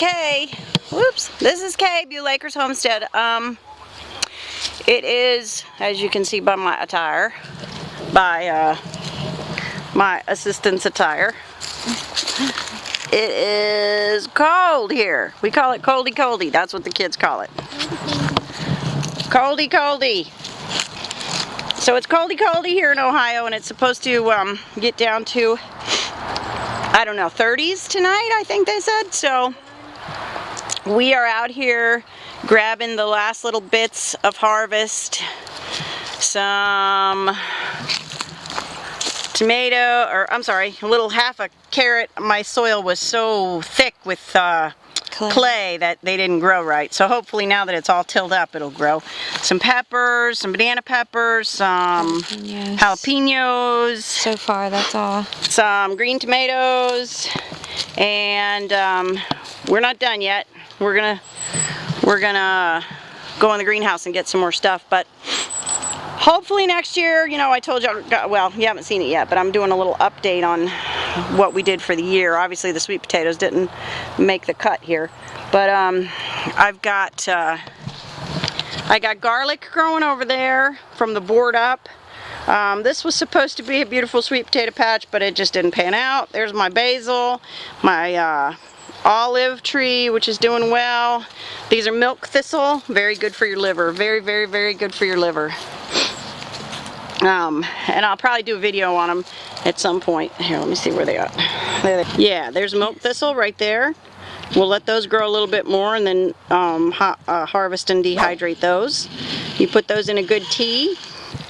Kay. Whoops. This is Kay, Beulah Homestead. It is, as you can see by my attire, by my assistant's attire, it is cold here. We call it coldy coldy. That's what the kids call it. Coldy coldy. So it's coldy coldy here in Ohio, and it's supposed to get down to, I don't know, 30s tonight, I think they said. So we are out here grabbing the last little bits of harvest. Some tomato, or I'm sorry, a little half a carrot. My soil was so thick with clay that they didn't grow right. So hopefully now that it's all tilled up, it'll grow. Some peppers, some banana peppers, some jalapenos. So far, that's all. Some green tomatoes, and we're not done yet. We're gonna go in the greenhouse and get some more stuff, but hopefully next year, you know, I told you, well, you haven't seen it yet, but I'm doing a little update on what we did for the year. Obviously the sweet potatoes didn't make the cut here, but I got garlic growing over there from the board up. This was supposed to be a beautiful sweet potato patch, but it just didn't pan out. There's my basil, my olive tree, which is doing well. These are milk thistle, very good for your liver. Very, very, very good for your liver. And I'll probably do a video on them at some point. Here, let me see where they are. Yeah, there's milk thistle right there. We'll let those grow a little bit more and then harvest and dehydrate those. You put those in a good tea,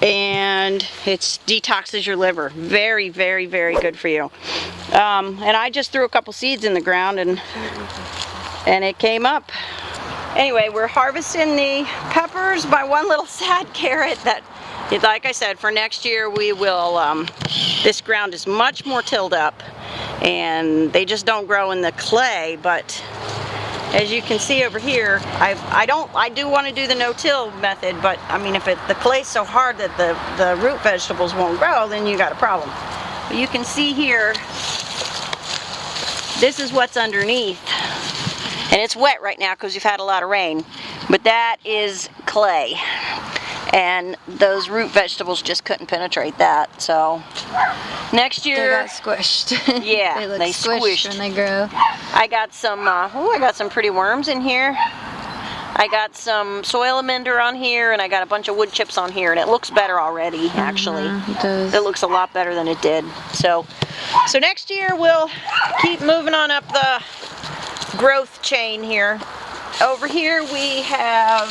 and it detoxes your liver. Very, very, very good for you. And I just threw a couple seeds in the ground and it came up. Anyway, we're harvesting the peppers by one little sad carrot that, like I said, for next year we will, this ground is much more tilled up and they just don't grow in the clay, but as you can see over here, I do want to do the no-till method, but I mean, if the clay's so hard that the root vegetables won't grow, then you got a problem. But you can see here, this is what's underneath, and it's wet right now because we've had a lot of rain, but that is clay, and those root vegetables just couldn't penetrate that. So next year they got squished. Yeah, they look they squished when they grow. I got some I got some pretty worms in here. I got some soil amender on here, and I got a bunch of wood chips on here, and it looks better already, actually. It does. It looks a lot better than it did. So next year we'll keep moving on up the growth chain here. Over here we have,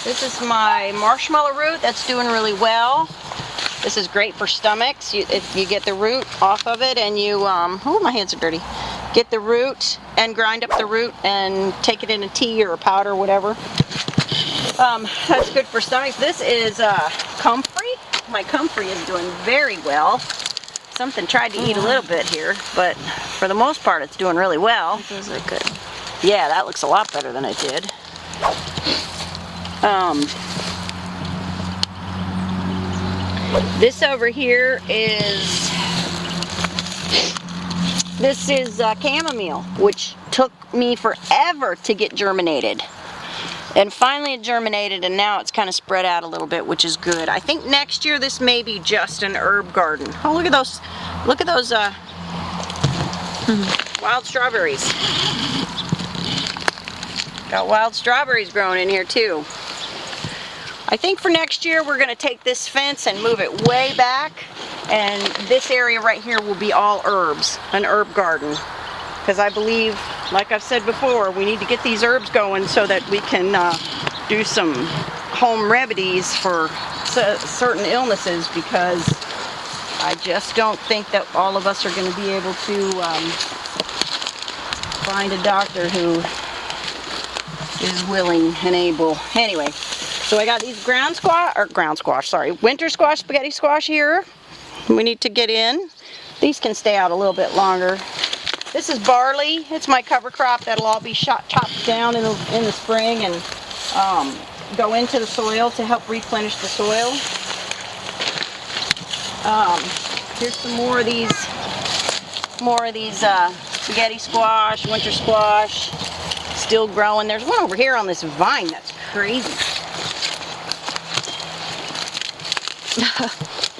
this is my marshmallow root that's doing really well. This is great for stomachs. You get the root off of it, and you, oh, my hands are dirty. Get the root and grind up the root and take it in a tea or a powder, whatever. That's good for stomachs. This is comfrey. My comfrey is doing very well. Something tried to eat a little bit here, but for the most part it's doing really well. Those look good. Yeah, that looks a lot better than it did. This over here is, chamomile, which took me forever to get germinated. And finally it germinated, and now it's kind of spread out a little bit, which is good. I think next year this may be just an herb garden. Oh, look at those wild strawberries. Got wild strawberries growing in here too. I think for next year we're going to take this fence and move it way back, and this area right here will be all herbs, an herb garden. Because I believe, like I've said before, we need to get these herbs going so that we can do some home remedies for certain illnesses, because I just don't think that all of us are going to be able to find a doctor who is willing and able. Anyway, so I got these winter squash, spaghetti squash here. We need to get in. These can stay out a little bit longer. This is barley. It's my cover crop that'll all be chopped down in the spring and go into the soil to help replenish the soil. Here's some more of these spaghetti squash, winter squash. still growing. There's one over here on this vine that's crazy.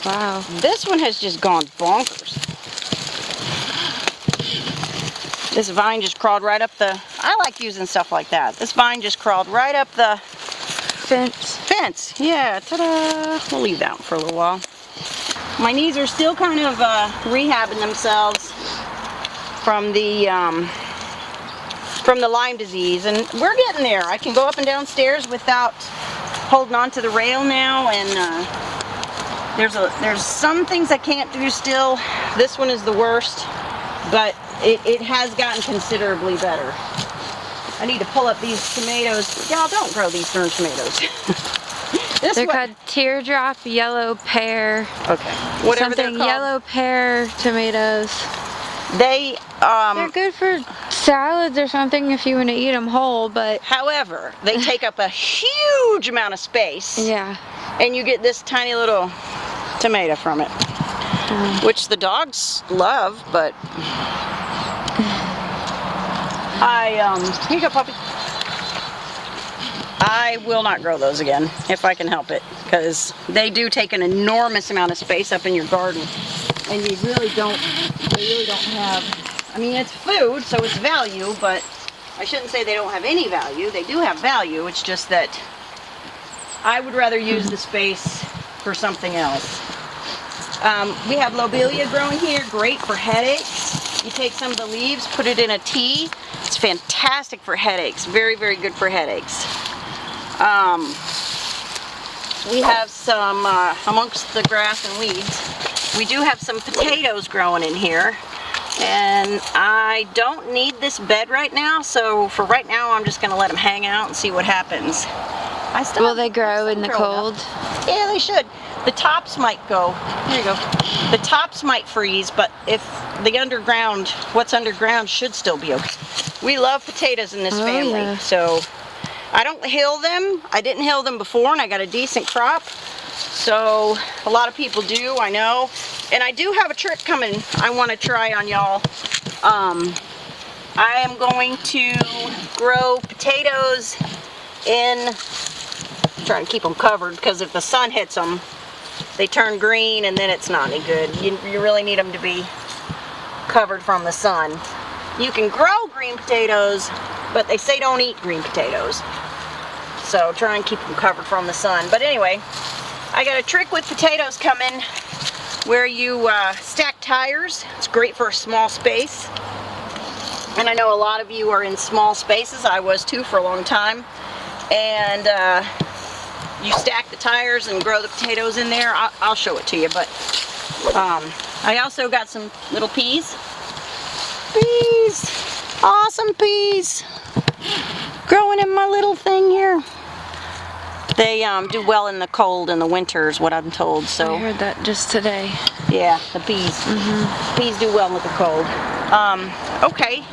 Wow. This one has just gone bonkers. This vine just crawled right up the, I like using stuff like that. This vine just crawled right up the fence. Yeah, ta-da. We'll leave that for a little while. My knees are still kind of rehabbing themselves from the Lyme disease, and we're getting there. I can go up and down stairs without holding on to the rail now, and there's some things I can't do still. This one is the worst, but it has gotten considerably better. I need to pull up these tomatoes. Y'all don't grow these darn tomatoes. They're called teardrop yellow pear. Okay. Whatever something they're called. yellow pear tomatoes. They're good for salads or something if you want to eat them whole, but however, they take up a huge amount of space. yeah. And you get this tiny little tomato from it, which the dogs love, but here you go, puppy. I will not grow those again if I can help it, because they do take an enormous amount of space up in your garden, and you really don't have, I mean, it's food, so it's value, but I shouldn't say they don't have any value. They do have value. It's just that I would rather use the space for something else. We have lobelia growing here, great for headaches. You take some of the leaves, put it in a tea. It's fantastic for headaches, very, very good for headaches. We have some, amongst the grass and weeds, we do have some potatoes growing in here. And I don't need this bed right now, so for right now I'm just going to let them hang out and see what happens. Will they grow in the cold? Yeah, they should. The tops might go. Here you go. The tops might freeze, but if the underground, what's underground should still be okay. We love potatoes in this family, yeah. so I don't hill them. I didn't hill them before, and I got a decent crop. So a lot of people do, I know. And I do have a trick coming I want to try on y'all. I am going to grow potatoes in, trying to keep them covered, because if the sun hits them, they turn green and then it's not any good. You really need them to be covered from the sun. You can grow green potatoes, but they say don't eat green potatoes. So try and keep them covered from the sun. But anyway, I got a trick with potatoes coming where you stack tires. It's great for a small space. And I know a lot of you are in small spaces. I was too for a long time. And you stack the tires and grow the potatoes in there. I'll show it to you, but I also got some little peas. Peas! Awesome peas! Growing in my little thing here. They do well in the cold in the winters, what I'm told. So I heard that just today. yeah, the peas. Peas do well with the cold. Okay,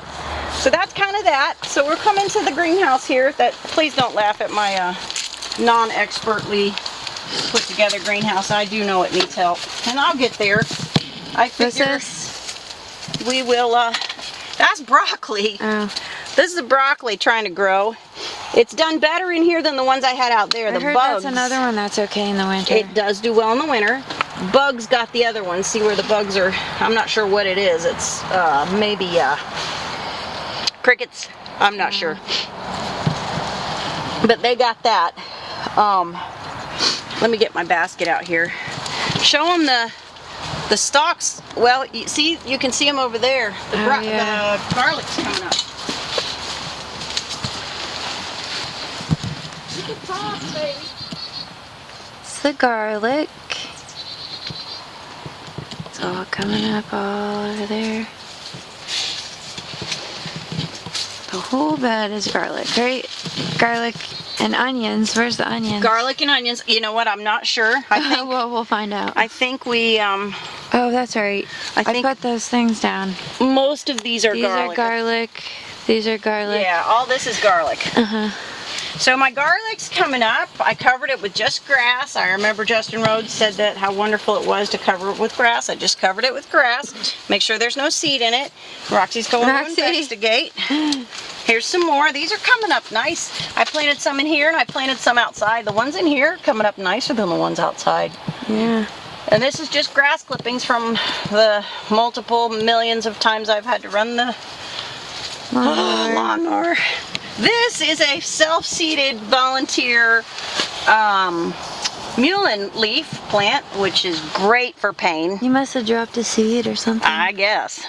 so that's kind of that. So we're coming to the greenhouse here. Please don't laugh at my non-expertly put together greenhouse. I do know it needs help, and I'll get there. I figure we will. That's broccoli. Oh. This is a broccoli trying to grow. It's done better in here than the ones I had out there. I heard bugs. that's another one that's okay in the winter. It does do well in the winter. Bugs got the other one. See where the bugs are? I'm not sure what it is. It's maybe crickets. I'm not sure. But they got that. Let me get my basket out here. Show them the stalks. Well, you can see them over there. The garlic's coming up. Baby. It's the garlic. It's all coming up all over there. The whole bed is garlic, right? Garlic and onions. Where's the onions? Garlic and onions. You know what? I'm not sure. I think. Well, we'll find out. I think we. Oh, that's right. I put those things down. Most of these are These garlic. are garlic. These are garlic. Yeah, all this is garlic. Uh-huh. So my garlic's coming up. I covered it with just grass. I remember Justin Rhodes said that how wonderful it was to cover it with grass. I just covered it with grass. Make sure there's no seed in it. Roxy's going to investigate. Here's some more. These are coming up nice. I planted some in here and I planted some outside. The ones in here are coming up nicer than the ones outside. Yeah. And this is just grass clippings from the multiple millions of times I've had to run the lawnmower. This is a self-seeded volunteer mullein leaf plant, which is great for pain. You must have dropped a seed or something. I guess.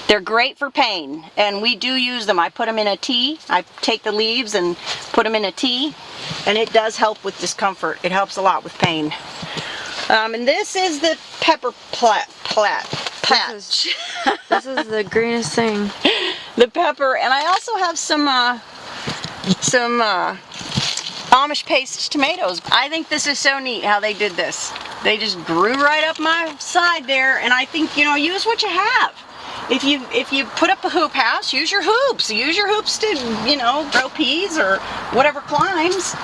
They're great for pain, and we do use them. I put them in a tea. I take the leaves and put them in a tea, and it does help with discomfort. It helps a lot with pain. And this is the pepper patch. This is the greenest thing. The pepper, and I also have some Amish paste tomatoes. I think this is so neat how they did this. They just grew right up my side there, and I think, you know, use what you have. If you put up a hoop house, use your hoops. Use your hoops to, you know, grow peas or whatever climbs.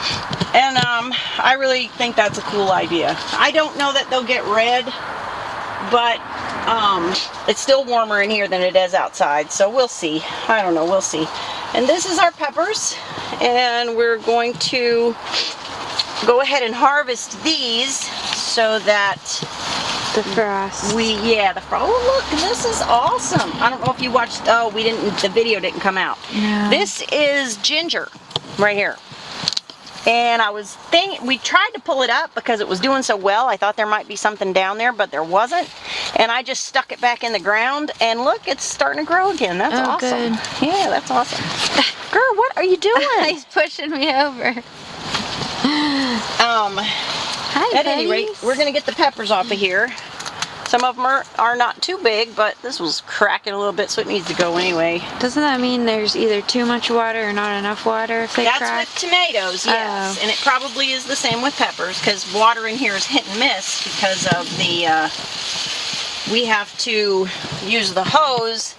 And I really think that's a cool idea. I don't know that they'll get red, but it's still warmer in here than it is outside, so we'll see. I don't know, we'll see. And this is our peppers, and we're going to go ahead and harvest these so that The frost. the frost. Oh, look, this is awesome. I don't know if you watched, the video didn't come out. No. This is ginger right here. And I was thinking, we tried to pull it up because it was doing so well. I thought there might be something down there, but there wasn't. And I just stuck it back in the ground, and look, it's starting to grow again. That's awesome. Good. Yeah, that's awesome. Girl, what are you doing? He's pushing me over. Hi, At any rate, we're going to get the peppers off of here. Some of them are not too big, but this was cracking a little bit, so it needs to go anyway. Doesn't that mean there's either too much water or not enough water if they That's crack? with tomatoes, yes. And it probably is the same with peppers, because water in here is hit and miss because of the, we have to use the hose,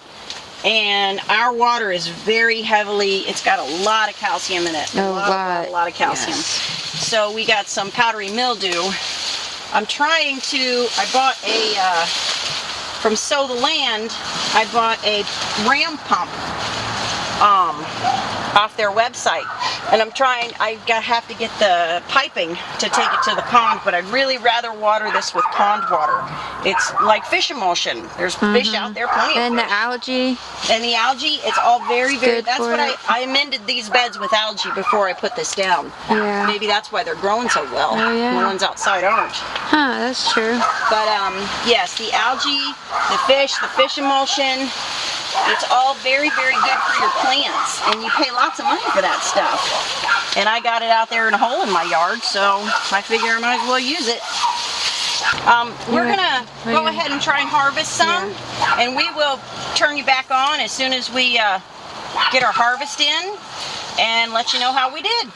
and our water is very heavily, it's got a lot of calcium in it. A lot of calcium. Yes. So we got some powdery mildew. I'm trying to, I bought from Sow the Land, I bought a ram pump off their website. And I'm trying, I have to get the piping to take it to the pond, but I'd really rather water this with pond water. It's like fish emulsion. There's fish out there, plenty of And fish. the algae. And the algae, it's all very, very, good that's for what it. I amended these beds with algae before I put this down. Yeah. Maybe that's why they're growing so well. Oh, yeah. The ones outside aren't. Huh, that's true. But yes, the algae, the fish emulsion, it's all very, very good for your plants, and you pay lots of money for that stuff. And I got it out there in a hole in my yard, so I figure I might as well use it. We're gonna go ahead and try and harvest some, and we will turn you back on as soon as we get our harvest in and let you know how we did.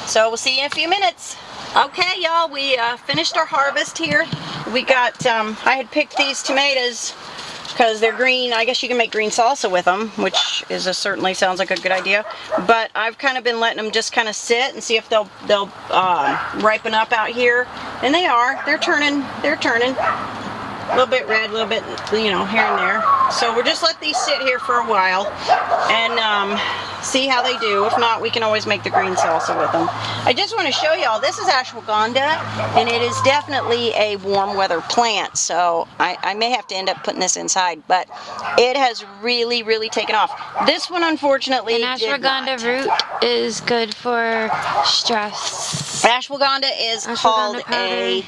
So we'll see you in a few minutes. Okay, y'all, we finished our harvest here. We got, I had picked these tomatoes because they're green. I guess you can make green salsa with them, which is certainly sounds like a good idea. But I've kind of been letting them just kind of sit and see if they'll ripen up out here. And they are. They're turning. They're turning. A little bit red, a little bit, you know, here and there. So we'll just let these sit here for a while and see how they do. If not, we can always make the green salsa with them. I just want to show y'all, this is ashwagandha, and it is definitely a warm weather plant, so I may have to end up putting this inside, but it has really, really taken off. This one, unfortunately, And ashwagandha root is good for stress. Ashwagandha is called powder.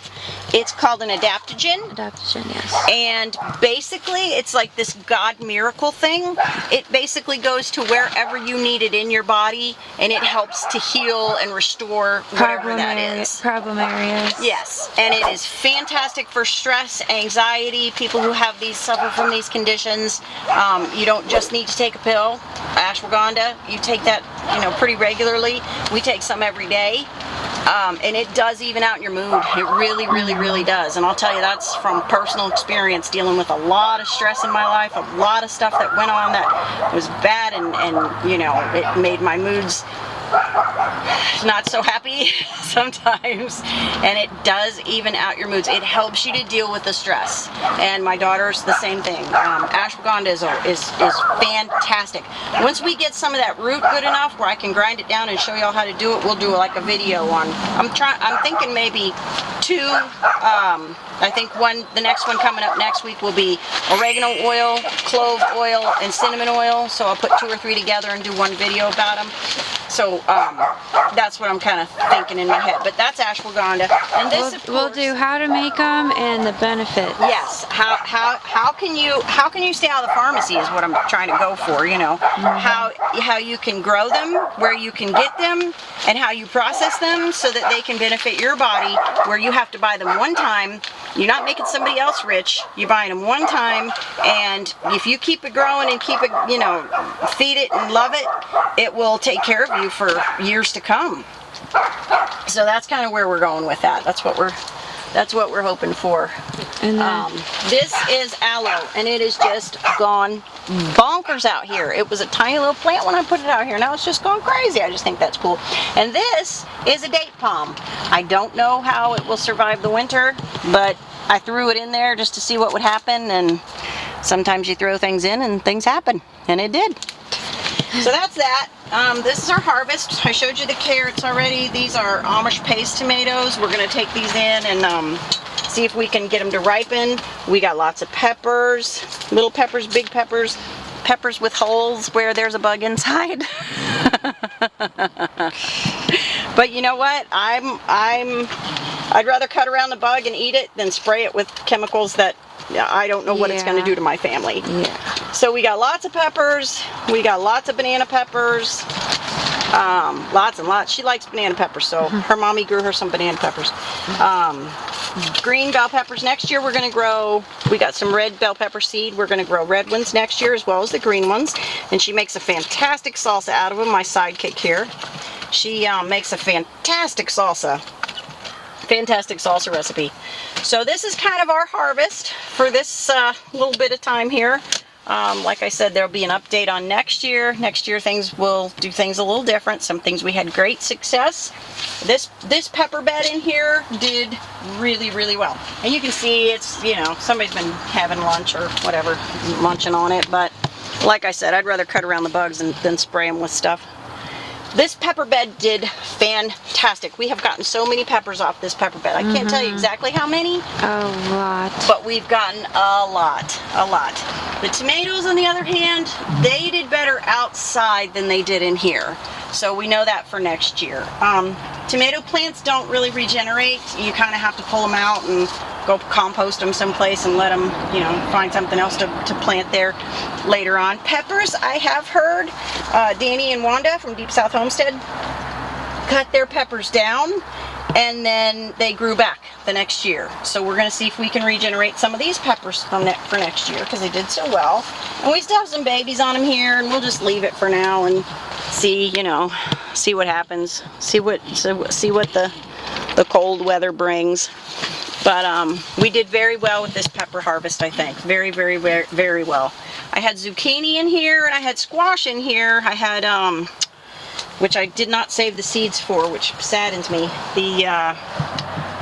It's called an adaptogen. Adaptogen, yes. And basically, it's like this God miracle thing. It basically goes to wherever you need it in your body, and it helps to heal and restore whatever that is. Problem areas. Yes, and it is fantastic for stress, anxiety, people who have these, suffer from these conditions. You don't just need to take a pill. Ashwagandha, you take that, you know, pretty regularly. We take some every day. And it does even out your mood. It really, really, really does. And I'll tell you, that's from personal experience, dealing with a lot of stress in my life, a lot of stuff that went on that was bad, and you know, it made my moods not so happy sometimes, and it does even out your moods. It helps you to deal with the stress. And my daughter's the same thing. Ashwagandha is fantastic. Once we get some of that root good enough where I can grind it down and show y'all how to do it, we'll do like a video on. I'm thinking maybe 2. I think the next one coming up next week will be oregano oil, clove oil, and cinnamon oil. So I'll put 2 or 3 together and do one video about them. So that's what I'm kind of thinking in my head. But that's ashwagandha, and this We'll do how to make them and the benefits. Yes. How can you stay out of the pharmacy is what I'm trying to go for. You know, how you can grow them, where you can get them, and how you process them so that they can benefit your body. Where you have to buy them one time. You're not making somebody else rich. You're buying them one time, and if you keep it growing and keep it, you know, feed it and love it, it will take care of you for years to come. So that's kind of where we're going with that. That's what we're hoping for. And then, this is aloe, and it is just gone bonkers out here. It was a tiny little plant when I put it out here. Now it's just gone crazy. I just think that's cool. And this is a date palm. I don't know how it will survive the winter, but I threw it in there just to see what would happen, and sometimes you throw things in and things happen, and it did. So that's that. This is our harvest. I showed you the carrots already. These are Amish paste tomatoes. We're going to take these in and see if we can get them to ripen. We got lots of peppers, little peppers, big peppers, peppers with holes where there's a bug inside. But you know what? I'd rather cut around the bug and eat it than spray it with chemicals that I don't know what it's going to do to my family. yeah. So we got lots of peppers. We got lots of banana peppers. Lots and lots. She likes banana peppers, so her mommy grew her some banana peppers. Green bell peppers. Next year we're going to grow, we got some red bell pepper seed. We're going to grow red ones next year as well as the green ones. And she makes a fantastic salsa out of them, my sidekick here. She makes a fantastic salsa. Fantastic salsa recipe. So this is kind of our harvest for this little bit of time here. Like I said, there'll be an update on next year. Next year we'll do things a little different. Some things we had great success. This pepper bed in here did really, really well. And you can see it's, you know, somebody's been having lunch or whatever, munching on it. But like I said, I'd rather cut around the bugs than spray them with stuff. This pepper bed did fantastic. We have gotten so many peppers off this pepper bed. I can't tell you exactly how many. A lot. But we've gotten a lot. The tomatoes, on the other hand, they did better outside than they did in here. So we know that for next year. Tomato plants don't really regenerate. You kind of have to pull them out and go compost them someplace and let them, you know, find something else to plant there later on. Peppers, I have heard Danny and Wanda from Deep South Homestead cut their peppers down and then they grew back the next year. So we're going to see if we can regenerate some of these peppers for next year because they did so well. And we still have some babies on them here, and we'll just leave it for now and see, you know, see what happens. See what the cold weather brings. But we did very well with this pepper harvest, I think. Very, very, very, very well. I had zucchini in here and I had squash in here. I had which I did not save the seeds for, which saddens me. The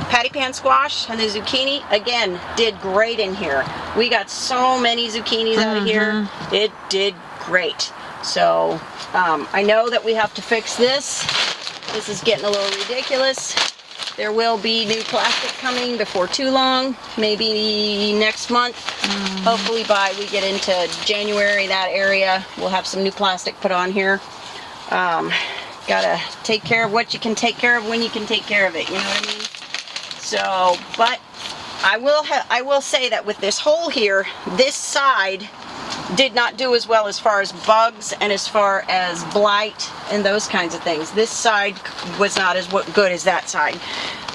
patty pan squash and the zucchini, again, did great in here. We got so many zucchinis out of here. It did great. So I know that we have to fix this. This is getting a little ridiculous. There will be new plastic coming before too long, maybe next month. Hopefully by we get into January, that area, we'll have some new plastic put on here. Gotta take care of what you can take care of when you can take care of it, you know what I mean? So, but I will say that with this hole here, this side did not do as well as far as bugs and as far as blight and those kinds of things. This side was not as good as that side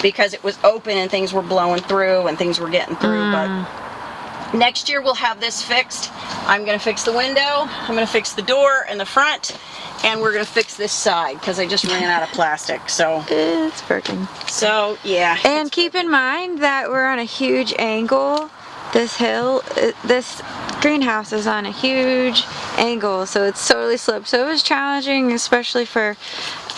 because it was open and things were blowing through and things were getting through. But next year we'll have this fixed. I'm going to fix the window, I'm going to fix the door and the front, and we're going to fix this side because I just ran out of plastic. So it's working. So yeah. And keep in mind that we're on a huge angle. This hill, this greenhouse is on a huge angle, so it's totally sloped. So it was challenging, especially for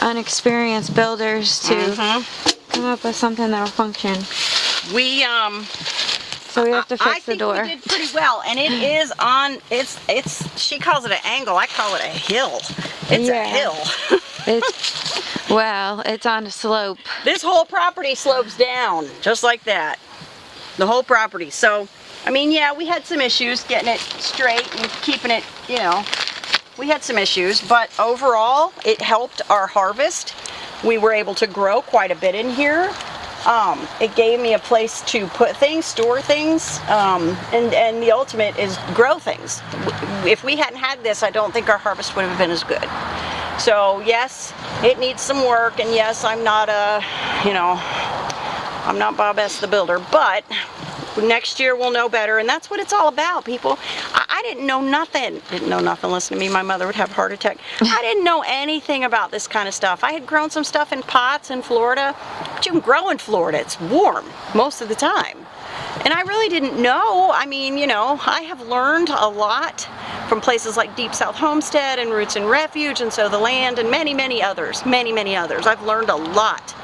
unexperienced builders to come up with something that'll function. We So we have to fix the door. I think we did pretty well, and it is on. It's. She calls it an angle. I call it a hill. It's a hill. It's on a slope. This whole property slopes down just like that. The whole property. So, I mean, yeah, we had some issues getting it straight and keeping it. You know, we had some issues, but overall, it helped our harvest. We were able to grow quite a bit in here. It gave me a place to put things, store things, and the ultimate is grow things. If we hadn't had this, I don't think our harvest would have been as good. So yes, it needs some work, and yes, I'm not I'm not Bob S. the Builder, but next year we'll know better, and that's what it's all about, people. I didn't know nothing. Listen to me, my mother would have a heart attack. I didn't know anything about this kind of stuff. I had grown some stuff in pots in Florida, but you can grow in Florida. It's warm most of the time. And I really didn't know. I mean, you know, I have learned a lot from places like Deep South Homestead and Roots and Refuge and Sow the Land and many, many others. Many others. I've learned a lot.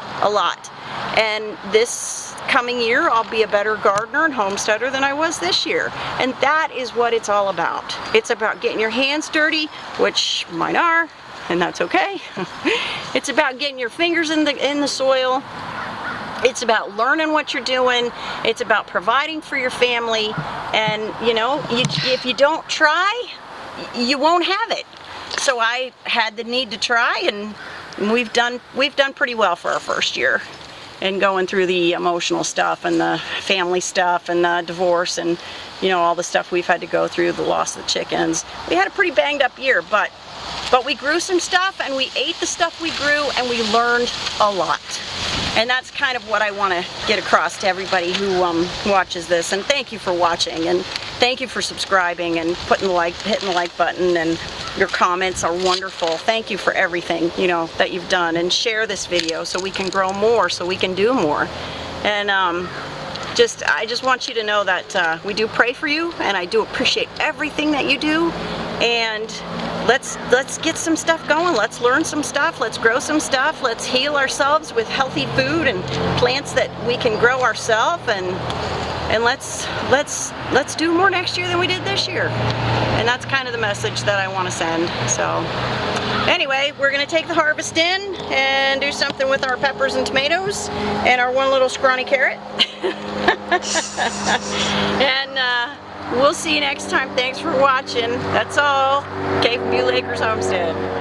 And this coming year, I'll be a better gardener and homesteader than I was this year. And that is what it's all about. It's about getting your hands dirty, which mine are, and that's okay. It's about getting your fingers in the soil. It's about learning what you're doing. It's about providing for your family. And you know, if you don't try, you won't have it. So I had the need to try, and we've done pretty well for our first year. And going through the emotional stuff and the family stuff and the divorce and, you know, all the stuff we've had to go through, the loss of the chickens. We had a pretty banged up year, but we grew some stuff, and we ate the stuff we grew, and we learned a lot. And that's kind of what I want to get across to everybody who watches this. And thank you for watching, and thank you for subscribing and hitting the like button, and your comments are wonderful. Thank you for everything, you know, that you've done, and share this video so we can grow more, so we can do more. And I just want you to know that we do pray for you, and I do appreciate everything that you do. And let's get some stuff going. Let's learn some stuff. Let's grow some stuff. Let's heal ourselves with healthy food and plants that we can grow ourselves. And let's do more next year than we did this year. And that's kind of the message that I want to send. So anyway, we're going to take the harvest in and do something with our peppers and tomatoes and our one little scrawny carrot. And we'll see you next time. Thanks for watching. That's all. Kay from Beulah Acres Homestead.